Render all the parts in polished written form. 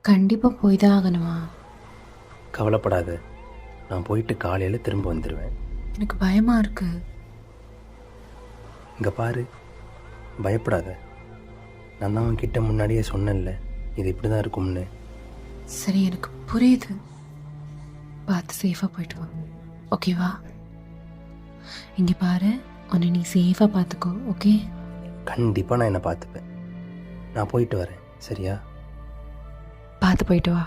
கண்டிப்பாக போய் தான் ஆகணுமா? கவலைப்படாத, நான் போயிட்டு காலையில் திரும்ப வந்துடுவேன். எனக்கு பயமாக இருக்கு. இங்கே பாரு, பயப்படாத. நான் தான் உன்கிட்ட முன்னாடியே சொன்னேன்ல, இது இப்படி தான் இருக்கும்னு. சரி, எனக்கு புரியுது. பார்த்து சேஃபாக போயிட்டு வா, ஓகேவா? இங்கே பாரு, உன்னை நீ சேஃபாக பார்த்துக்கோ, ஓகே? கண்டிப்பாக நான் என்னை பார்த்துப்பேன். நான் போயிட்டு வரேன், சரியா? பார்த்து போயிட்டு வா.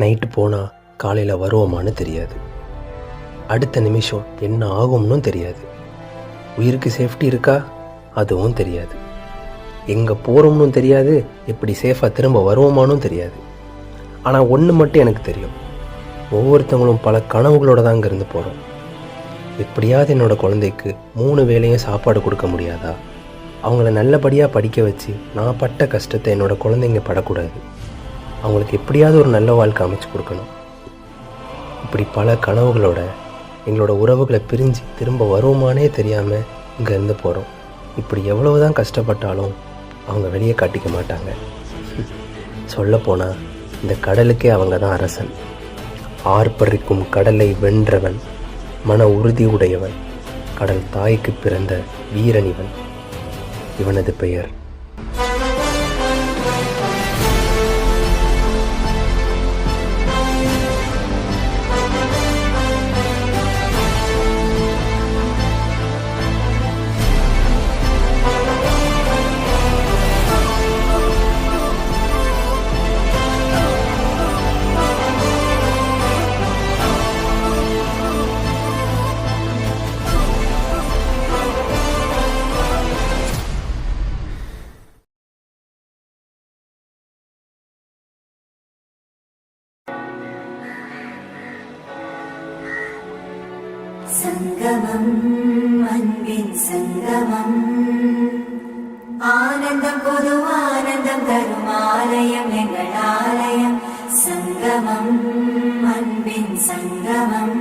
நைட்டு போனால் காலையில் வருவோமான்னு தெரியாது. அடுத்த நிமிஷம் என்ன ஆகும்னும் தெரியாது. உயிருக்கு சேஃப்டி இருக்கா அதுவும் தெரியாது. எங்கே போகிறோம்னும் தெரியாது, எப்படி சேஃபாக திரும்ப வருவோமானும் தெரியாது. ஆனால் ஒன்று மட்டும் எனக்கு தெரியும், ஒவ்வொருத்தவங்களும் பல கனவுகளோடு தான் இங்கேருந்து போகிறோம். எப்படியாவது என்னோடய குழந்தைக்கு 3 வேளையும் சாப்பாடு கொடுக்க முடியாதா? அவங்கள நல்லபடியாக படிக்க வச்சு நான் பட்ட கஷ்டத்தை என்னோடய குழந்தைங்க படக்கூடாது. அவங்களுக்கு எப்படியாவது ஒரு நல்ல வாழ்க்கை அமைச்சு கொடுக்கணும். இப்படி பல கனவுகளோட எங்களோட உறவுகளை பிரிஞ்சு திரும்ப வருவோமானே தெரியாமல் இங்கேருந்து போகிறோம். இப்படி எவ்வளவு தான் கஷ்டப்பட்டாலும் அவங்க வெளியே காட்டிக்க மாட்டாங்க. சொல்லப்போனால் இந்த கடலுக்கே அவங்க தான் அரசன். ஆர்ப்பரிக்கும் கடலை வென்றவன், மன உறுதி உடையவன், கடல் தாய்க்கு பிறந்த வீரன் இவன். இவனது பெயர் சங்கமம், அன்பின் சங்கமம், ஆனந்தம் பொது ஆனந்தம் தரும் ஆலயம் எங்கள் ஆலயம். சங்கமம், அன்பின் சங்கமம்,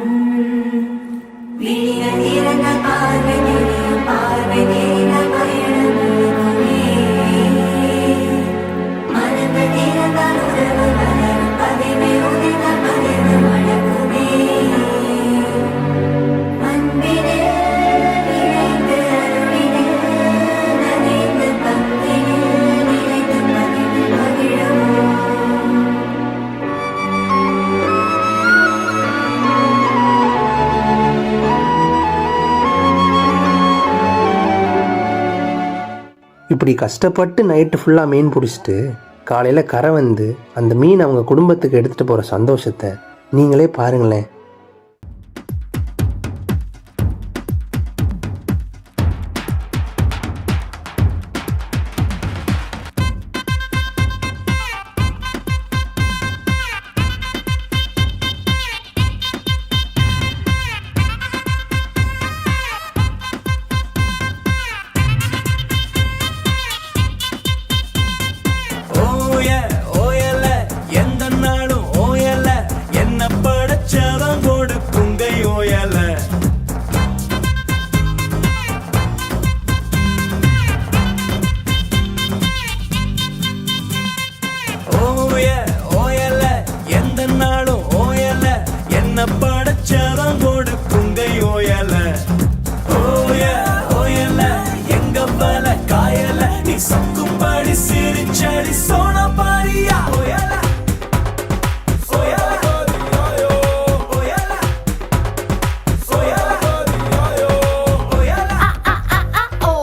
விழிகள் திறந்த பார்வை தெரியும், பார்வை தெரிந்த பயணமே, மனங்கள் திறந்தால் உறவு வளரும், பதிவை உதிர்ந்த பதிவு வழங்குமே. இப்படி கஷ்டப்பட்டு நைட்டு ஃபுல்லாக மீன் பிடிச்சிட்டு காலையில் கரை வந்து அந்த மீன் அவங்க குடும்பத்துக்கு எடுத்துகிட்டு போகிற சந்தோஷத்தை நீங்களே பாருங்களேன். சக்கும்படி சிரிச்சடி சோனா பாரியா ஓயலா ஓயலா ஓயலா ஓயலா ஓயலா ஓ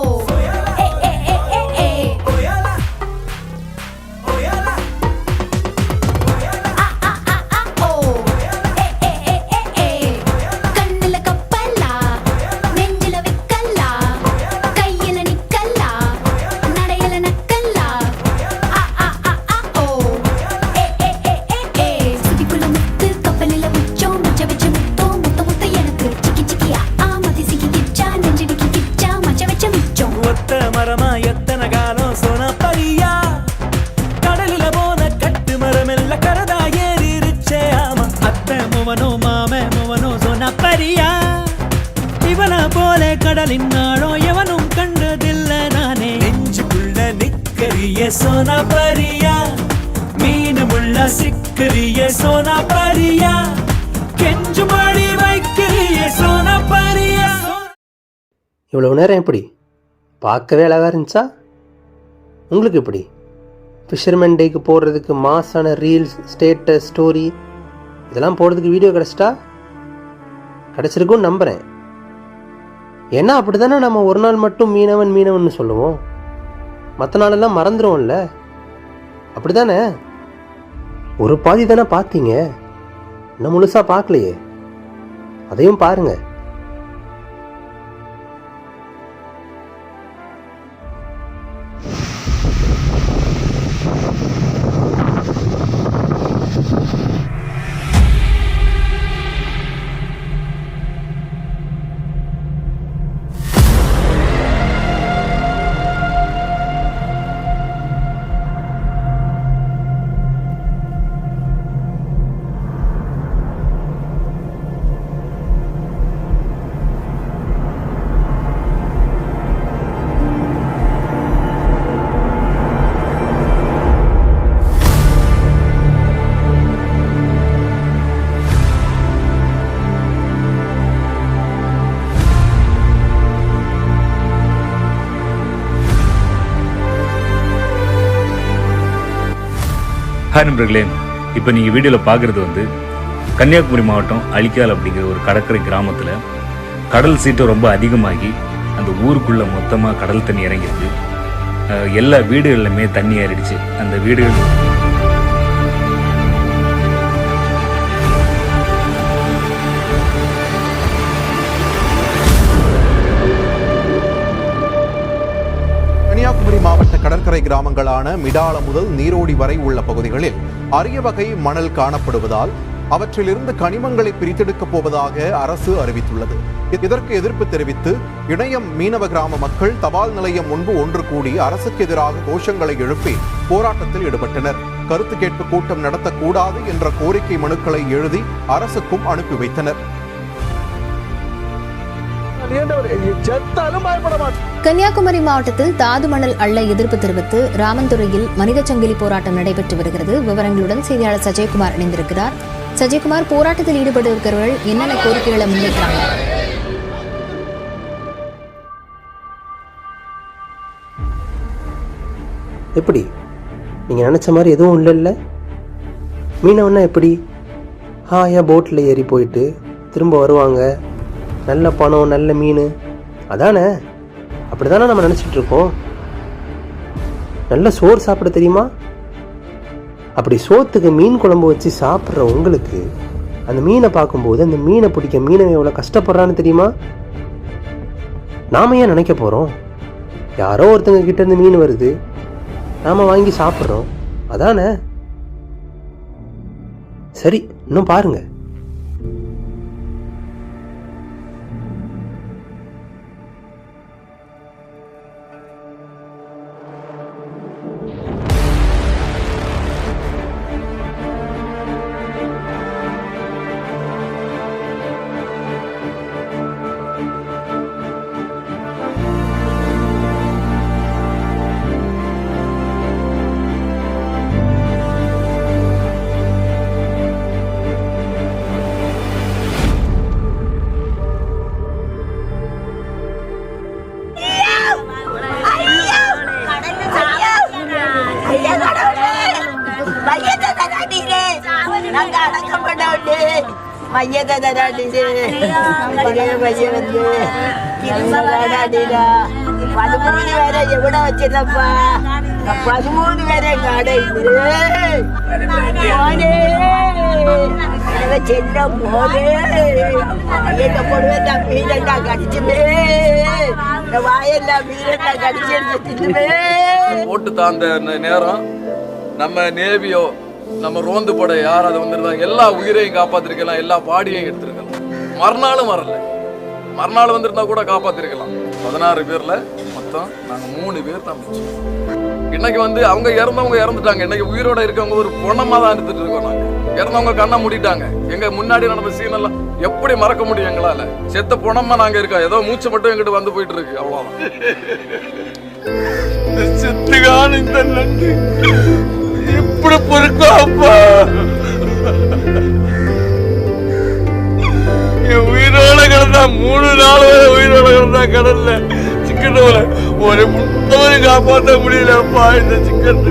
ஏ ஓயலா ஓயலா ஓ ஏ கண்ணுல கப்பலா நெஞ்சில விக்கலா கையில நிக்கலா நடையில நக்கலா ஓ ஏ சுதிக்குள்ள முத்து கப்பலில உச்சம் மச்ச வச்ச முத்தோ முத்த முத்த எனக்கு சிக்கி சிக்கியா மதி சிக்கி கிச்சா நெஞ்சிடிக்கி கிச்சா மச்ச வச்ச மிச்சம் ஒத்த மரமா எத்தனை காலம் சோனா பரியா கடலில போன கட்டு மரமெல்ல கரதா ஏறிருச்சே ஆமா அத்தை முவனோ மாமே முவனோ சோனா பரியா இவன போல கடலின் நாளோ எவனும் கண்டதில்ல நானே நெஞ்சுக்குள்ள நிக்கறிய சோனா பரியா மீன் முள்ள சிக்கிறிய சோனா பரியா கெஞ்சு மணி வைக்கிறிய சோனா பரியா. இவ்வளோ நேரம் எப்படி பார்க்கவே அழகாக இருந்துச்சா? உங்களுக்கு எப்படி ஃபிஷர்மேன் டேக்கு போடுறதுக்கு மாஸான ரீல்ஸ், ஸ்டேட்டஸ், ஸ்டோரி இதெல்லாம் போடுறதுக்கு வீடியோ கிடச்சிட்டா? கிடச்சிருக்குன்னு நம்புகிறேன். ஏன்னா அப்படி தானே நம்ம ஒரு நாள் மட்டும் மீனவன் மீனவன் சொல்லுவோம், மற்ற நாளெல்லாம் மறந்துடுவோம்ல. அப்படி தானே? ஒரு பாதி தானே பார்த்தீங்க, இன்னும் முழுசாக பார்க்கலையே, அதையும் பாருங்கள். ஹாய் நண்பர்களே, இப்போ நீங்கள் வீடியோவில் பார்க்குறது வந்து கன்னியாகுமரி மாவட்டம் அழிக்கால் அப்படிங்கிற ஒரு கடற்கரை கிராமத்தில் கடல் சீற்றம் ரொம்ப அதிகமாகி அந்த ஊருக்குள்ளே மொத்தமாக கடல் தண்ணி இறங்கிருக்கு. எல்லா வீடுகளிலுமே தண்ணி ஏறிடுச்சு. அந்த வீடுகள் கன்னியாகுமரி மாவட்ட கடற்கரை கிராமங்களான மிடால முதல் நீரோடி வரை உள்ள பகுதிகளில் அரிய வகை மணல் காணப்படுவதால் அவற்றிலிருந்து கனிமங்களை பிரித்தெடுக்கப் போவதாக அரசு அறிவித்துள்ளது. இதற்கு எதிர்ப்பு தெரிவித்து இணையம் மீனவ கிராம மக்கள் தபால் நிலையம் முன்பு ஒன்று கூடி அரசுக்கு எதிராக கோஷங்களை எழுப்பி போராட்டத்தில் ஈடுபட்டனர். கருத்து கேட்பு கூட்டம் நடத்தக்கூடாது என்ற கோரிக்கை மனுக்களை எழுதி அரசுக்கும் அனுப்பி வைத்தனர். கன்னியாகுமரி மாவட்டத்தில் தாது மணல் அள்ள எதிர்ப்பு தெரிவித்து ராமந்துறையில் மனித சங்கிலி போராட்டம் நடைபெற்று வருகிறது. விவரங்களுடன் செய்தியாளர் சஜயகுமார் இணைந்திருக்கிறார். சஜயகுமார், போராட்டத்தில் ஈடுபட்டிருக்கிறவர்கள் என்னென்ன கோரிக்கைகளை முன்வைக்கிறாங்க? எப்படி நீங்கள் நினச்ச மாதிரி எதுவும் இல்லைல்ல? மீனவன்னா எப்படி ஹாயா போட்டில் ஏறி போயிட்டு திரும்ப வருவாங்க, நல்ல பணம் நல்ல மீன், அதானே? அப்படி தானே நம்ம நினச்சிட்டு இருக்கோம். நல்ல சோறு சாப்பிட தெரியுமா? அப்படி சோத்துக்கு மீன் குழம்பு வச்சு சாப்பிட்ற உங்களுக்கு அந்த மீனை பார்க்கும்போது அந்த மீனை பிடிக்க மீனவன் எவ்வளோ கஷ்டப்படுறான்னு தெரியுமா? நாம ஏன் நினைக்க போகிறோம்? யாரோ ஒருத்தங்க கிட்ட இருந்து மீன் வருது, நாம் வாங்கி சாப்பிட்றோம், அதானே? சரி, இன்னும் பாருங்க. மையத்தை தராட்டிது பையன் வந்து 13 வேற எவ்வளோ வச்சிருந்தப்பா, 13 வேற கடை செல்ல போது மையத்தை போடுவேன். மீனண்டா கடிச்சுமே, வாயெல்லாம் மீனண்டா கடிச்சு திட்டுமே. போட்டு தாண்ட நேரம் நம்ம நேவியோ நம்ம ரோந்து படை யாராவது வந்துருந்தாங்க, எல்லா உயிரையும் காப்பாத்திருக்கலாம், எல்லா பாடியையும் எடுத்திருக்கலாம். மறுநாளும் வரல, மறுநாள் வந்திருந்தா கூட காப்பாத்திருக்கலாம். 16 பேர்ல மொத்தம் நாங்க 3 பேர் தான் மிச்சம். இன்னைக்கு வந்து அவங்க இறந்தவங்க இறந்துட்டாங்க, இன்னைக்கு உயிரோட இருக்கவங்க ஒரு பொணமா தான் எடுத்துட்டு இருக்கோம். நாங்க இறந்தவங்க கண்ணை மூடிட்டாங்க. எங்க முன்னாடி நடந்த சீன் எல்லாம் எப்படி மறக்க முடியும் எங்களால? செத்த பொணமா நாங்க இருக்கோம், ஏதோ மூச்சு மட்டும் எங்கிட்ட வந்து போயிட்டு இருக்கு, அவ்வளவுதான். செத்துகான இந்த நண்டு எப்படி பொறுக்கும் அப்பா? என் உயிரோட கிடந்தா 3 நாள் உயிரோட கிடந்தா கடல்ல சிக்கன் ஒரு முன்னோரை காப்பாற்ற முடியலப்பா இந்த சிக்கன்.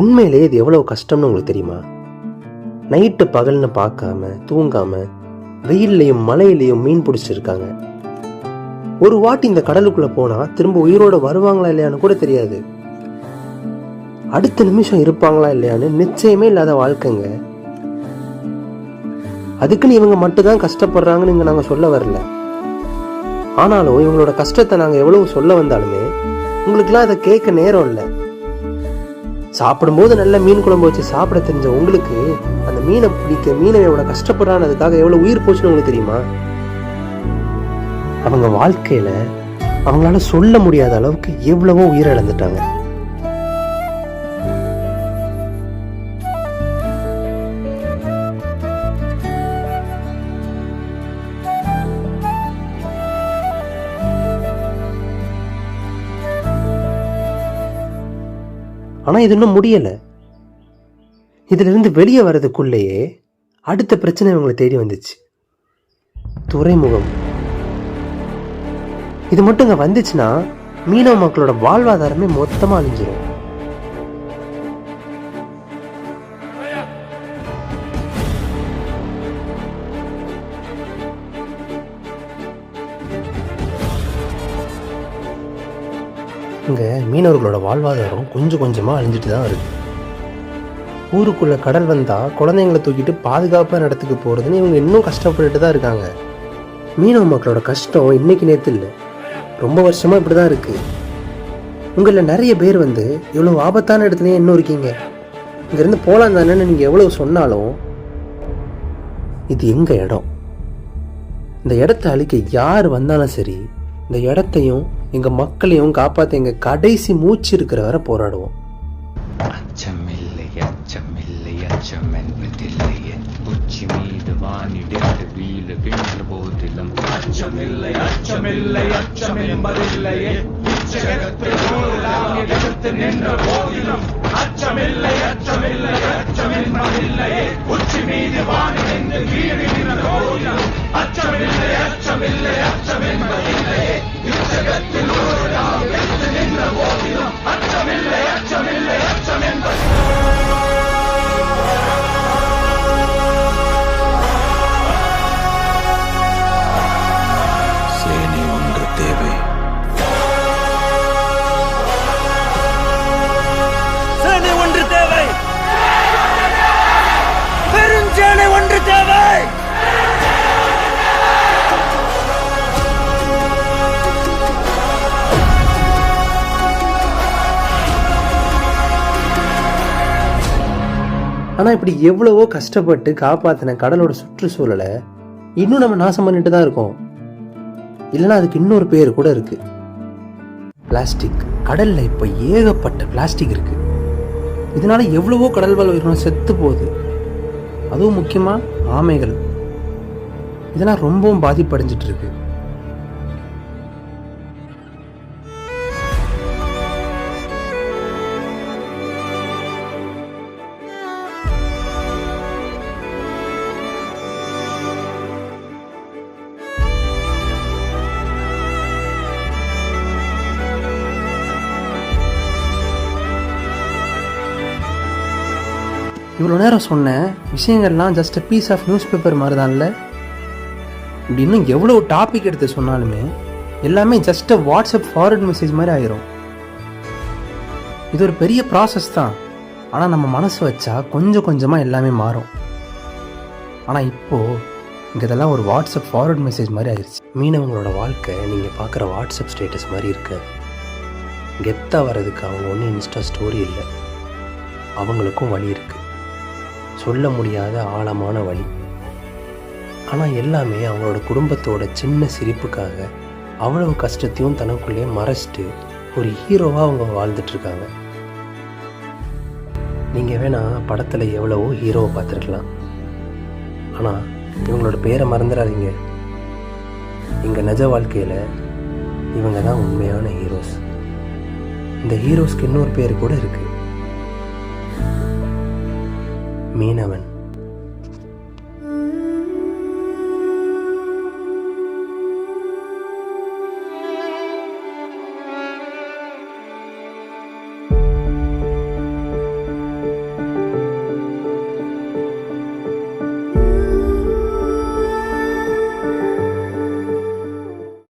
உண்மையிலே இது எவ்வளவு கஷ்டம்னு உங்களுக்கு தெரியுமா? நைட்டு பகல்னு பார்க்காம தூங்காம வெயில்லையும் மழையிலையும் மீன் பிடிச்சிருக்காங்க. ஒரு வாட்டி இந்த கடலுக்குள்ள போனா திரும்ப உயிரோட வருவாங்களா இல்லையான்னு கூட தெரியாது. அடுத்த நிமிஷம் இருப்பாங்களா இல்லையான்னு நிச்சயமே இல்லாத வாழ்க்கைங்க. அதுக்குன்னு இவங்க மட்டும்தான் கஷ்டப்படுறாங்கன்னு இங்க நாங்க சொல்ல வரல. ஆனாலும் இவங்களோட கஷ்டத்தை நாங்க எவ்வளவு சொல்ல வந்தாலுமே உங்களுக்குலாம் அதை கேட்க நேரம் இல்லை. சாப்பிடும்போது நல்ல மீன் குழம்பு வச்சு சாப்பிட தெரிஞ்ச உங்களுக்கு அந்த மீனை பிடிக்க மீனவையோட கஷ்டப்படுறானதுக்காக எவ்வளவு உயிர் போச்சுன்னு உங்களுக்கு தெரியுமா? அவங்க வாழ்க்கையில அவங்களால சொல்ல முடியாத அளவுக்கு எவ்வளவோ உயிரை இழந்துட்டாங்க. ஆனா இது இன்னும் முடியல. இதுல இருந்து வெளியே வர்றதுக்குள்ளேயே அடுத்த பிரச்சனை இவங்களை தேடி வந்துச்சு. துறைமுகம். இது மட்டும் இங்க வந்துச்சுன்னா மீனவ மக்களோட வாழ்வாதாரமே மொத்தமா அழிஞ்சிடும். இங்கே மீனவர்களோட வாழ்வாதாரம் கொஞ்சம் கொஞ்சமாக அழிஞ்சிட்டு தான் இருக்கு. ஊருக்குள்ளே கடல் வந்தால் குழந்தைங்களை தூக்கிட்டு பாதுகாப்பான இடத்துக்கு போகிறதுன்னு இவங்க இன்னும் கஷ்டப்பட்டுட்டு தான் இருக்காங்க. மீனவ மக்களோட கஷ்டம் இன்னைக்கு நேற்று இல்லை, ரொம்ப வருஷமாக இப்படி தான் இருக்குது. உங்களில் நிறைய பேர் இவ்வளோ ஆபத்தான இடத்துலையே இன்னும் இருக்கீங்க. இங்கேருந்து போகலாம் தானேன்னு நீங்கள் எவ்வளோ சொன்னாலும் இது எங்கள் இடம். இந்த இடத்த அழிக்க யார் வந்தாலும் சரி, இந்த இடத்தையும் எங்கள் மக்களையும் காப்பாற்ற எங்கள் கடைசி மூச்சு இருக்கிற வரை போராடுவோம். அச்சமில்லை அச்சமில்லை அச்சம் என்பதில்லையே, உச்சி மீது வானிடித்து வீழுகின்ற போதிலும் அச்சமில்லை அச்சமில்லை அச்சம் என்பதில்லையே, எதிர்த்து நின்ற போதிலும் அச்சமில்லை அச்சமில்லை அச்சம் என்பதில்லையே, உச்சி மீது வானிடித்து வீழுகின்ற போதிலும் அச்சமில்லை அச்சமில்லை அச்சம் என்பதில்லையே, இச்சகத்தில் ஒரு நாம் எதிர்த்து நின்ற போதிலும் அச்சமில்லை அச்சமில்லை அச்சம் என்பது. சேனை ஒன்று தேவை. சேனை ஒன்று தேவை. பெருஞ்சேனை ஒன்று தேவை. ஆனால் இப்படி எவ்வளவோ கஷ்டப்பட்டு காப்பாற்றின கடலோட சுற்றுச்சூழலை இன்னும் நம்ம நாசம் பண்ணிட்டு தான் இருக்கோம். இல்லைன்னா அதுக்கு இன்னொரு பேர் கூட இருக்கு, பிளாஸ்டிக். கடல்ல இப்போ ஏகப்பட்ட பிளாஸ்டிக் இருக்கு. இதனால எவ்வளவோ கடல்வாழ் உயிரினம் செத்து போகுது. அதுவும் முக்கியமா ஆமைகள். இதெல்லாம் ரொம்பவும் பாதிப்படைஞ்சிட்டு இருக்கு. இவ்வளோ நேரம் சொன்ன விஷயங்கள்லாம் just piece of newspaper மாதிரி தான்ல. இப்படி இன்னும் எவ்வளோ டாபிக் எடுத்து சொன்னாலுமே எல்லாமே ஜஸ்ட் வாட்ஸ்அப் ஃபார்வர்ட் மெசேஜ் மாதிரி ஆயிரும். இது ஒரு பெரிய ப்ராசஸ் தான். ஆனால் நம்ம மனசு வச்சா கொஞ்சம் கொஞ்சமாக எல்லாமே மாறும். ஆனால் இப்போது இங்கே இதெல்லாம் ஒரு வாட்ஸ்அப் ஃபார்வர்ட் மெசேஜ் மாதிரி ஆயிடுச்சு. மீனவங்களோட வாழ்க்கை நீங்கள் பார்க்குற வாட்ஸ்அப் ஸ்டேட்டஸ் மாதிரி இருக்காது. கெத்தாக வர்றதுக்கு அவங்க ஒன்றும் இன்ஸ்டா ஸ்டோரி இல்லை. அவங்களுக்கும் வழி இருக்குது, சொல்ல முடியாத ஆழமான வழி. ஆனால் எல்லாமே அவங்களோட குடும்பத்தோட சின்ன சிரிப்புக்காக அவ்வளவு கஷ்டத்தையும் தனக்குள்ளே மறைச்சிட்டு ஒரு ஹீரோவாக அவங்க வாழ்ந்துட்டுருக்காங்க. நீங்கள் வேணால் படத்தில் எவ்வளவோ ஹீரோவை பார்த்துருக்கலாம், ஆனால் இவங்களோட பேரை மறந்துடாதீங்க. எங்கள் நிஜ வாழ்க்கையில் இவங்க தான் உண்மையான ஹீரோஸ். இந்த ஹீரோஸ்க்கு இன்னொரு பேர் கூட இருக்குது, மீனவன்.